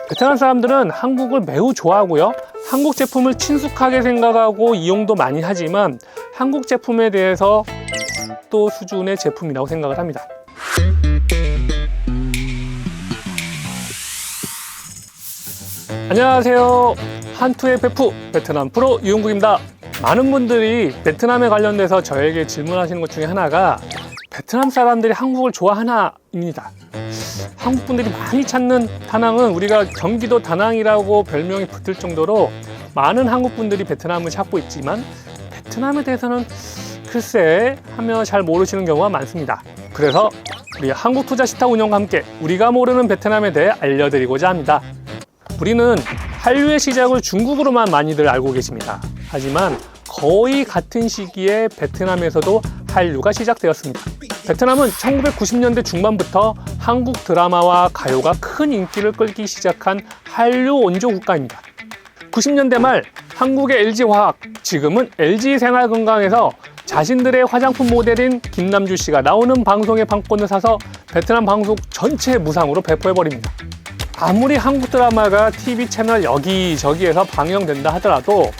베트남 사람들은 한국을 매우 좋아하고요. 한국 제품을 친숙하게 생각하고 이용도 많이 하지만 한국 제품에 대해서 또 수준의 제품이라고 생각을 합니다. 안녕하세요. 한투의 베프 베트남 프로 유용국입니다. 많은 분들이 베트남에 관련돼서 저에게 질문하시는 것 중에 하나가 베트남 사람들이 한국을 좋아하나입니다. 한국 분들이 많이 찾는 다낭은 우리가 경기도 다낭이라고 별명이 붙을 정도로 많은 한국 분들이 베트남을 찾고 있지만 베트남에 대해서는 글쎄 하며 잘 모르시는 경우가 많습니다. 그래서 우리 한국투자시타 운영과 함께 우리가 모르는 베트남에 대해 알려드리고자 합니다. 우리는 한류의 시작을 중국으로만 많이들 알고 계십니다. 하지만 거의 같은 시기에 베트남에서도 한류가 시작되었습니다. 베트남은 1990년대 중반부터 한국 드라마와 가요가 큰 인기를 끌기 시작한 한류 원조 국가입니다. 90년대 말 한국의 LG화학, 지금은 LG생활건강에서 자신들의 화장품 모델인 김남주 씨가 나오는 방송의 판권을 사서 베트남 방송 전체 무상으로 배포해버립니다. 아무리 한국 드라마가 TV 채널 여기저기에서 방영된다 하더라도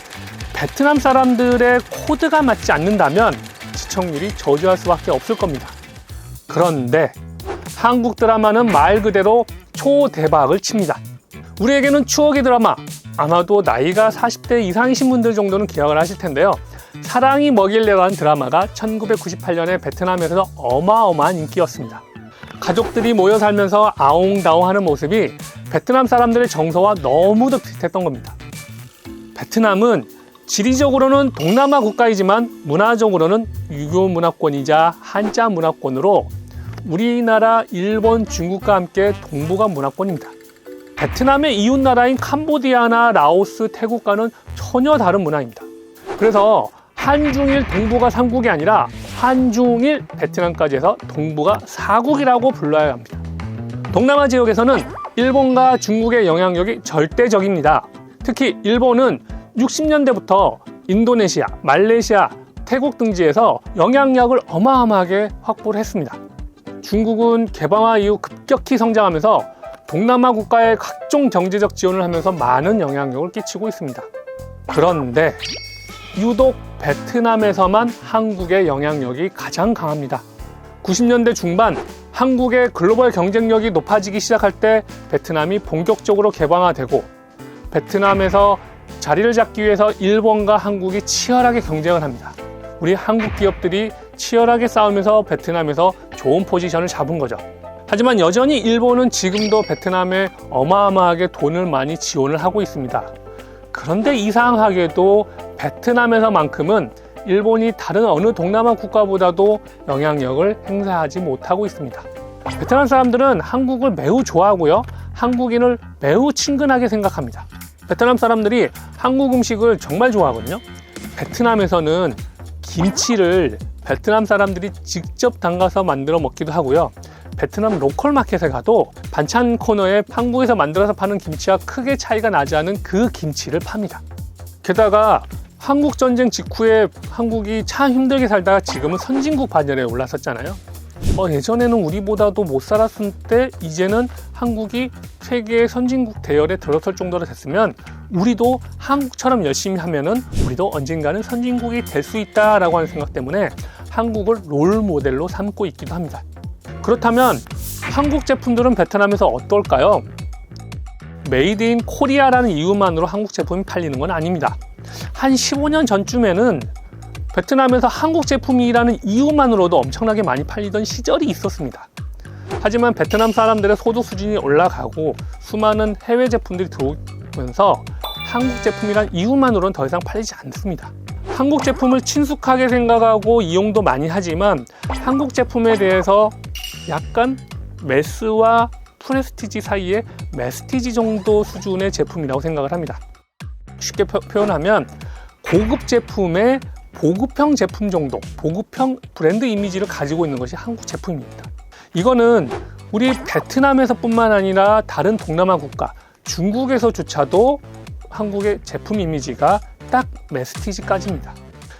베트남 사람들의 코드가 맞지 않는다면 시청률이 저조할 수밖에 없을 겁니다. 그런데 한국 드라마는 말 그대로 초대박을 칩니다. 우리에게는 추억의 드라마, 아마도 나이가 40대 이상이신 분들 정도는 기억을 하실 텐데요. 사랑이 뭐길래라는 드라마가 1998년에 베트남에서 어마어마한 인기였습니다. 가족들이 모여 살면서 아웅다웅하는 모습이 베트남 사람들의 정서와 너무도 비슷했던 겁니다. 베트남은 지리적으로는 동남아 국가이지만 문화적으로는 유교 문화권이자 한자 문화권으로 우리나라, 일본, 중국과 함께 동북아 문화권입니다. 베트남의 이웃나라인 캄보디아나 라오스, 태국과는 전혀 다른 문화입니다. 그래서 한중일 동북아 3국이 아니라 한중일 베트남까지 해서 동북아 4국이라고 불러야 합니다. 동남아 지역에서는 일본과 중국의 영향력이 절대적입니다. 특히 일본은 60년대부터 인도네시아, 말레이시아, 태국 등지에서 영향력을 어마어마하게 확보를 했습니다. 중국은 개방화 이후 급격히 성장하면서 동남아 국가에 각종 경제적 지원을 하면서 많은 영향력을 끼치고 있습니다. 그런데 유독 베트남에서만 한국의 영향력이 가장 강합니다. 90년대 중반 한국의 글로벌 경쟁력이 높아지기 시작할 때 베트남이 본격적으로 개방화되고 베트남에서 자리를 잡기 위해서 일본과 한국이 치열하게 경쟁을 합니다. 우리 한국 기업들이 치열하게 싸우면서 베트남에서 좋은 포지션을 잡은 거죠. 하지만 여전히 일본은 지금도 베트남에 어마어마하게 돈을 많이 지원을 하고 있습니다. 그런데 이상하게도 베트남에서만큼은 일본이 다른 어느 동남아 국가보다도 영향력을 행사하지 못하고 있습니다. 베트남 사람들은 한국을 매우 좋아하고요. 한국인을 매우 친근하게 생각합니다. 베트남 사람들이 한국 음식을 정말 좋아하거든요. 베트남에서는 김치를 베트남 사람들이 직접 담가서 만들어 먹기도 하고요. 베트남 로컬 마켓에 가도 반찬 코너에 한국에서 만들어서 파는 김치와 크게 차이가 나지 않은 그 김치를 팝니다. 게다가 한국 전쟁 직후에 한국이 참 힘들게 살다가 지금은 선진국 반열에 올라섰잖아요. 예전에는 우리보다도 못 살았을 때 이제는 한국이 세계의 선진국 대열에 들어설 정도로 됐으면 우리도 한국처럼 열심히 하면은 우리도 언젠가는 선진국이 될 수 있다라고 하는 생각 때문에 한국을 롤 모델로 삼고 있기도 합니다. 그렇다면 한국 제품들은 베트남에서 어떨까요? 메이드 인 코리아라는 이유만으로 한국 제품이 팔리는 건 아닙니다. 한 15년 전쯤에는 베트남에서 한국 제품이라는 이유만으로도 엄청나게 많이 팔리던 시절이 있었습니다. 하지만 베트남 사람들의 소득 수준이 올라가고 수많은 해외 제품들이 들어오면서 한국 제품이란 이유만으로는 더 이상 팔리지 않습니다. 한국 제품을 친숙하게 생각하고 이용도 많이 하지만 한국 제품에 대해서 약간 매스와 프레스티지 사이의 매스티지 정도 수준의 제품이라고 생각을 합니다. 쉽게 표현하면 고급 제품의 보급형 제품 정도, 보급형 브랜드 이미지를 가지고 있는 것이 한국 제품입니다. 이거는 우리 베트남에서뿐만 아니라 다른 동남아 국가, 중국에서조차도 한국의 제품 이미지가 딱 매스티지까지입니다.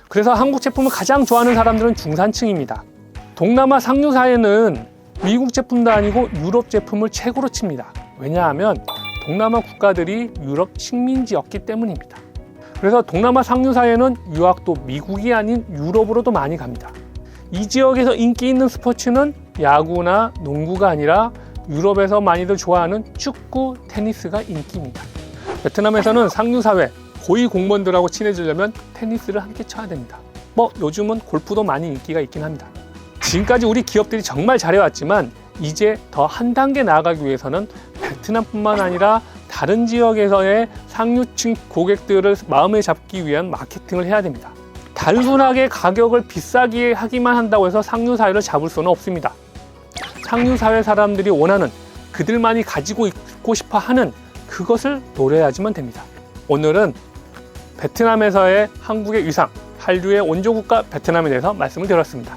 그래서 한국 제품을 가장 좋아하는 사람들은 중산층입니다. 동남아 상류사회는 미국 제품도 아니고 유럽 제품을 최고로 칩니다. 왜냐하면 동남아 국가들이 유럽 식민지였기 때문입니다. 그래서 동남아 상류사회는 유학도 미국이 아닌 유럽으로도 많이 갑니다. 이 지역에서 인기 있는 스포츠는 야구나 농구가 아니라 유럽에서 많이들 좋아하는 축구, 테니스가 인기입니다. 베트남에서는 상류사회, 고위공무원들하고 친해지려면 테니스를 함께 쳐야 됩니다. 요즘은 골프도 많이 인기가 있긴 합니다. 지금까지 우리 기업들이 정말 잘해왔지만 이제 더 한 단계 나아가기 위해서는 베트남뿐만 아니라 다른 지역에서의 상류층 고객들을 마음에 잡기 위한 마케팅을 해야 됩니다. 단순하게 가격을 비싸게 하기만 한다고 해서 상류사회를 잡을 수는 없습니다. 상류사회 사람들이 원하는, 그들만이 가지고 있고 싶어 하는 그것을 노려야지만 됩니다. 오늘은 베트남에서의 한국의 위상, 한류의 원조국가 베트남에 대해서 말씀을 드렸습니다.